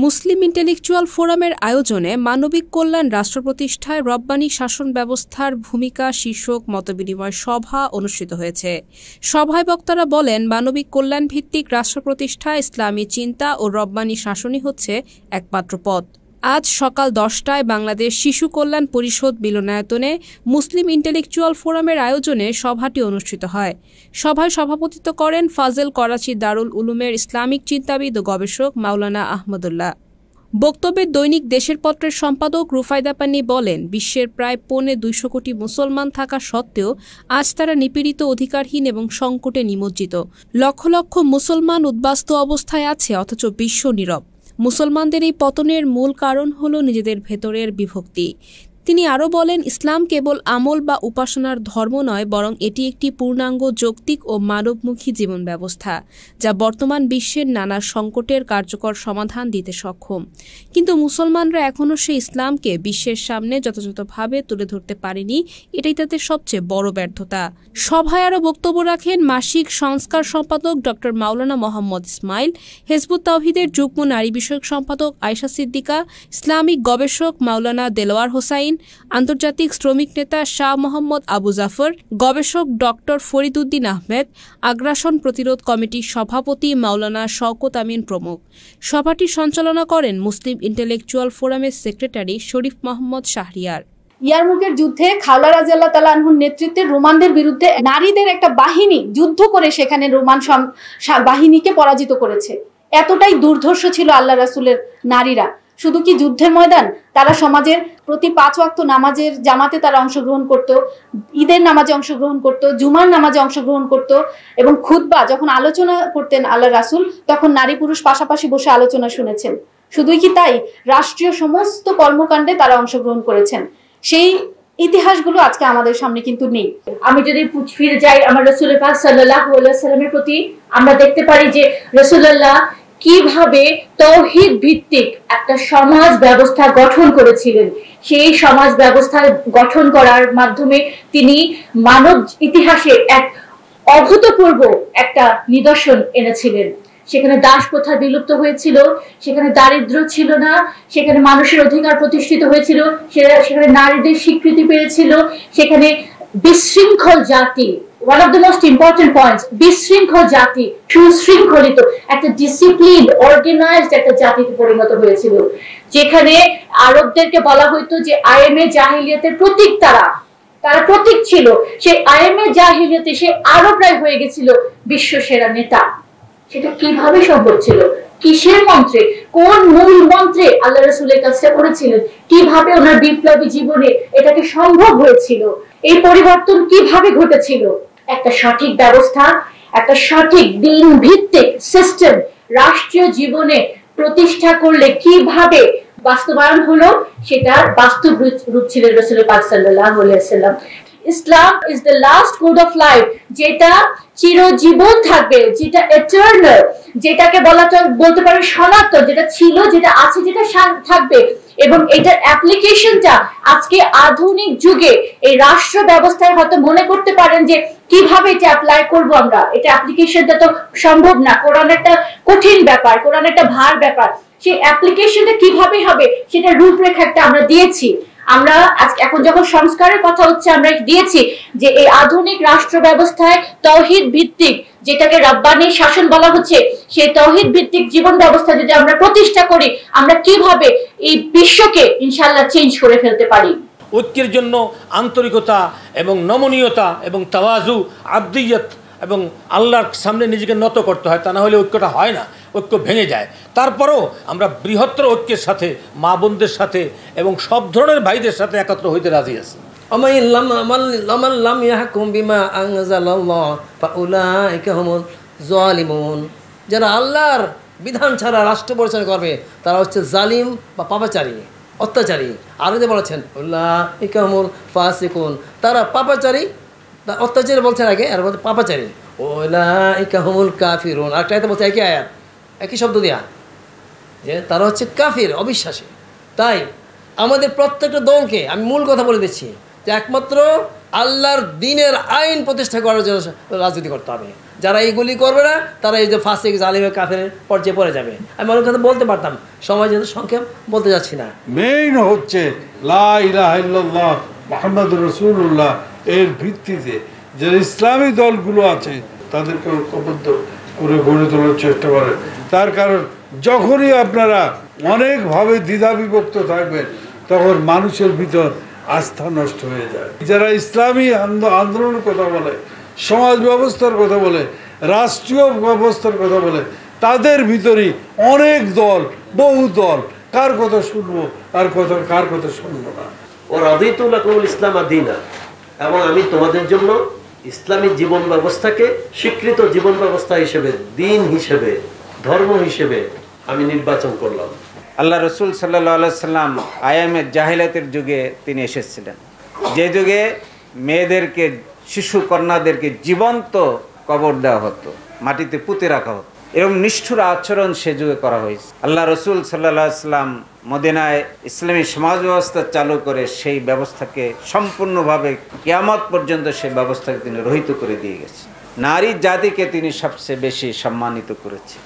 মুসলিম intellectual ফোরামের আয়োজনে মানবিক কল্যাণ রাষ্ট্র প্রতিষ্ঠায় রব্বানী শাসন ব্যবস্থার ভূমিকা শীর্ষক মতবিনিময় সভা অনুষ্ঠিত হয়েছে। সভায় বক্তারা বলেন, মানবিক কল্যাণ ভিত্তিক রাষ্ট্র প্রতিষ্ঠায় ইসলামী চিন্তা ও রব্বানী শাসনই হচ্ছে একমাত্র পথ। আজ সকাল 10টায় বাংলাদেশ শিশু কল্যাণ পরিষদ মিলনায়তনে মুসলিম ইন্টেলেকচুয়াল ফোরামের আয়োজনে সভাটি অনুষ্ঠিত হয়। সভায় সভাপতিত্ব করেন ফাজেল করাচি দারুল উলুমের ইসলামিক চিন্তাবিদ ও গবেষক মাওলানা আহমদুল্লাহ। বক্তব্যে দৈনিক দেশের পত্রের সম্পাদক রুফায়দা পান্নি বলেন, বিশ্বের প্রায় 250 কোটি মুসলমান থাকা সত্ত্বেও আজ তারা নিপীড়িত, অধিকারহীন এবং সংকটে নিমজ্জিত। লক্ষ লক্ষ মুসলমান উদ্বাস্তু অবস্থায় আছে, অথচ বিশ্ব নীরব। মুসলমানদের এই পতনের মূল কারণ হল নিজেদের ভেতরের বিভক্তি। তিনি আরও বলেন, ইসলাম কেবল আমল বা উপাসনার ধর্ম নয়, বরং এটি একটি পূর্ণাঙ্গ যৌক্তিক ও মানবমুখী জীবন ব্যবস্থা, যা বর্তমান বিশ্বের নানা সংকটের কার্যকর সমাধান দিতে সক্ষম। কিন্তু মুসলমানরা এখনও সেই ইসলামকে বিশ্বের সামনে যথাযথভাবে তুলে ধরতে পারেনি, এটাই তাদের সবচেয়ে বড় ব্যর্থতা। সভায় আরও বক্তব্য রাখেন মাসিক সংস্কার সম্পাদক ড মাওলানা মোহাম্মদ ইসমাইল, হেজবুত তাওহিদের যুগ্ম নারী বিষয়ক সম্পাদক আয়েশা সিদ্দিকা, ইসলামিক গবেষক মাওলানা দেলোয়ার হোসাইন, আন্তর্জাতিক শ্রমিক নেতা শাহ মোহাম্মদ আবু জাফর, গবেষক ডক্টর ফরিদ উদ্দিন আহমেদ, আগ্রাসন প্রতিরোধ কমিটির সভাপতি মাওলানা শওকত আমিন প্রমুখ। সভাটি সঞ্চালনা করেন মুসলিম ইন্টেলেকচুয়াল ফোরামের সেক্রেটারি শরীফ মোহাম্মদ শাহরিয়ার। ইয়ারমুকের যুদ্ধে খাওলা রাদিয়াল্লাহু তাআলা আনহুর নেতৃত্বে রোমানদের বিরুদ্ধে নারীদের একটা বাহিনী যুদ্ধ করে সেখানে রোমান বাহিনীকে পরাজিত করেছে। এতটাই দুর্ধর্ষ ছিল আল্লাহ রাসূলের নারীরা। শুধু কি যুদ্ধের ময়দান, তারা সমাজের প্রতি 5 ওয়াক্ত নামাজের জামাতে তারা অংশগ্রহণ করত, ঈদের নামাজে অংশগ্রহণ করত, জুমার নামাজে অংশগ্রহণ করত, এবং খুতবা যখন আলোচনা করতেন আল্লাহ রাসূল, তখন নারী পুরুষ পাশাপাশি বসে আলোচনা শুনেছেন। শুধুই কি তাই, রাষ্ট্রীয় সমস্ত কর্মকাণ্ডে তারা অংশগ্রহণ করেছেন। সেই ইতিহাসগুলো আজকে আমাদের সামনে কিন্তু নেই। আমি যদি ফিরে যাই আমার রাসূল পাক সাল্লাল্লাহু আলাইহি ওয়াসাল্লামের প্রতি, আমরা দেখতে পারি যে রাসূলুল্লাহ কিভাবে তাওহীদ ভিত্তিক একটা সমাজ ব্যবস্থা গঠন করেছিলেন। সেই সমাজ ব্যবস্থা গঠন করার মাধ্যমে তিনি মানব ইতিহাসে এক অভূতপূর্ব একটা নিদর্শন এনেছিলেন। সেখানে দাস প্রথা বিলুপ্ত হয়েছিল, সেখানে দারিদ্র্য ছিল না, সেখানে মানুষের অধিকার প্রতিষ্ঠিত হয়েছিল, সেখানে নারীদের স্বীকৃতি পেয়েছিল, সেখানে বিশৃঙ্খল জাতি, one of the most important points, বিশৃঙ্খল জাতি সুশৃঙ্খলিত একটা ডিসিপ্লিন অর্গানাইজড একটা জাতিতে পরিণত হয়েছিল, যেখানে আরবদেরকে বলা হইতো যে আইএমএ জাহিলিয়াতের প্রতীক। তারা প্রতীক ছিল। সেই আইএমএ জাহিলিয়াতে সে আরবরাই হয়ে গেছিল বিশ্ব সেরা নেতা। সেটা কিভাবে সম্ভব ছিল? কিসের মন্ত্রে, কোন মূল মন্ত্রে আল্লাহ রাসূলের কাছে করেছিলেন? কিভাবে ওনার বিপ্লবী জীবনে এটাকে সম্ভব হয়েছিল? এই পরিবর্তন কিভাবে ঘটেছিল? একটা সঠিক ব্যবস্থা, একটা সঠিক দিন ভিত্তিক সিস্টেম রাষ্ট্রীয় জীবনে প্রতিষ্ঠা করলে কিভাবে বাস্তবায়ন হলো, সেটার বাস্তব রূপ ছিলেন রাসূল পাক সাল্লাল্লাহু আলাইহি ওয়াসাল্লাম। Islam is the last code of life, যেটা চিরজীবন থাকবে, যেটা এটারনাল, যেটাকে বলতে পারে সনাতন, যেটা ছিল, যেটা আছে, যেটা থাকবে। এবং এটার অ্যাপ্লিকেশনটা আজকে আধুনিক যুগে এই রাষ্ট্র ব্যবস্থায় হয়তো মনে করতে পারেন যে কিভাবে এটা অ্যাপ্লাই করব আমরা, এটা অ্যাপ্লিকেশনটা তো সম্ভব না, কোরআন একটা কঠিন ব্যাপার, কোরআন একটা ভার ব্যাপার। সেই অ্যাপ্লিকেশনটা কিভাবে হবে সেটা রূপরেখা একটা আমরা দিয়েছি। আমরা এখন যখন সংস্কারের কথা হচ্ছে, আমরা দিয়েছি যে এই আধুনিক রাষ্ট্র ব্যবস্থায় তাওহীদ ভিত্তিক, যেটাকে রাব্বানী শাসন বলা হচ্ছে, সেই তাওহীদ ভিত্তিক জীবন ব্যবস্থা যদি আমরা প্রতিষ্ঠা করি, আমরা কিভাবে এই বিশ্বকে ইনশাআল্লাহ চেঞ্জ করে ফেলতে পারি। ঐক্যের জন্য আন্তরিকতা এবং নমনীয়তা এবং তাওয়াজু, আবদিয়ত এবং আল্লাহর সামনে নিজেকে নত করতে হয়, তা না হলে ঐক্যটা হয় না, ঐক্য ভেঙে যায়। তারপরও আমরা বৃহত্তর ঐক্যের সাথে মা বোনদের সাথে এবং সব ধরনের ভাইদের সাথে একত্র হইতে রাজি আছি। যারা আল্লাহর বিধান ছাড়া রাষ্ট্র পরিচালনা করবে তারা হচ্ছে জালিম বা পাপাচারী, অত্যাচারী। আরো যে বলেছেন উলাইকা হুমুল ফাসিকুন, তারা পাপাচারী, অত্যাচারী বলছেন আগে, আর বলছে পাপাচারী। উলাইকা হুমুল কাফিরুন, আরেকটা আয়াতে বলছে একই আয়াত, একই শব্দ দিয়া, যে তারা হচ্ছে কাফির, অবিশ্বাসী। তাই আমাদের প্রত্যেকটা দলকে আমি মূল কথা বলে দিচ্ছি যে একমাত্র আল্লাহর দ্বীনের আইন প্রতিষ্ঠা করার জন্য রাজনীতি করতে হবে। যারা এইগুলি করবে না তারা এই যে ফাসিক জালিমের কাফের পর্যায়ে পড়ে যাবে। আমি অনেক কথা বলতে পারতাম, সময় যেহেতু সংক্ষেপ বলতে যাচ্ছি না। মেইন হচ্ছে লা ইলাহা ইল্লাল্লাহ মুহাম্মাদুর রাসূলুল্লাহ এর ভিত্তিতে যে ইসলামী দলগুলো আছে তাদেরকে ঐক্যবদ্ধ করে গড়ে তোলার চেষ্টা করে। তার কারণ যখনই আপনারা অনেকভাবে দ্বিধা বিভক্ত থাকবেন তখন মানুষের ভিতর আস্থা নষ্ট হয়ে যায়। যারা ইসলামী আন্দোলনের কথা বলে, সমাজ ব্যবস্থার কথা বলে, রাষ্ট্রীয় ব্যবস্থার কথা বলে, তাদের ভিতরেই অনেক দল, বহু দল, কার কথা শুনবো আর কার কথা শুনবো না। ও রাদিতু লাকুমুল ইসলাম দীনা, এবং আমি তোমাদের জন্য ইসলামী জীবন ব্যবস্থাকে স্বীকৃত জীবন ব্যবস্থা হিসেবে, দিন হিসেবে, ধর্ম হিসেবে আমি নির্বাচন করলাম। আল্লাহ রসুল সাল্লাল্লাহু সাল্লাম আয়ামে জাহিলাতের যুগে তিনি এসেছিলেন, যে যুগে মেয়েদেরকে, শিশু কন্যাদেরকে জীবন্ত কবর দেওয়া হতো, মাটিতে পুঁতে রাখা হতো। এরকম নিষ্ঠুর আচরণ সে যুগে করা হয়েছে। আল্লাহ রসুল সাল্লাল্লাহু সাল্লাম মদিনায় ইসলামী সমাজ ব্যবস্থা চালু করে সেই ব্যবস্থাকে সম্পূর্ণভাবে কিয়ামত পর্যন্ত সেই ব্যবস্থাকে তিনি রহিত করে দিয়ে গেছেন। নারী জাতিকে তিনি সবচেয়ে বেশি সম্মানিত করেছেন।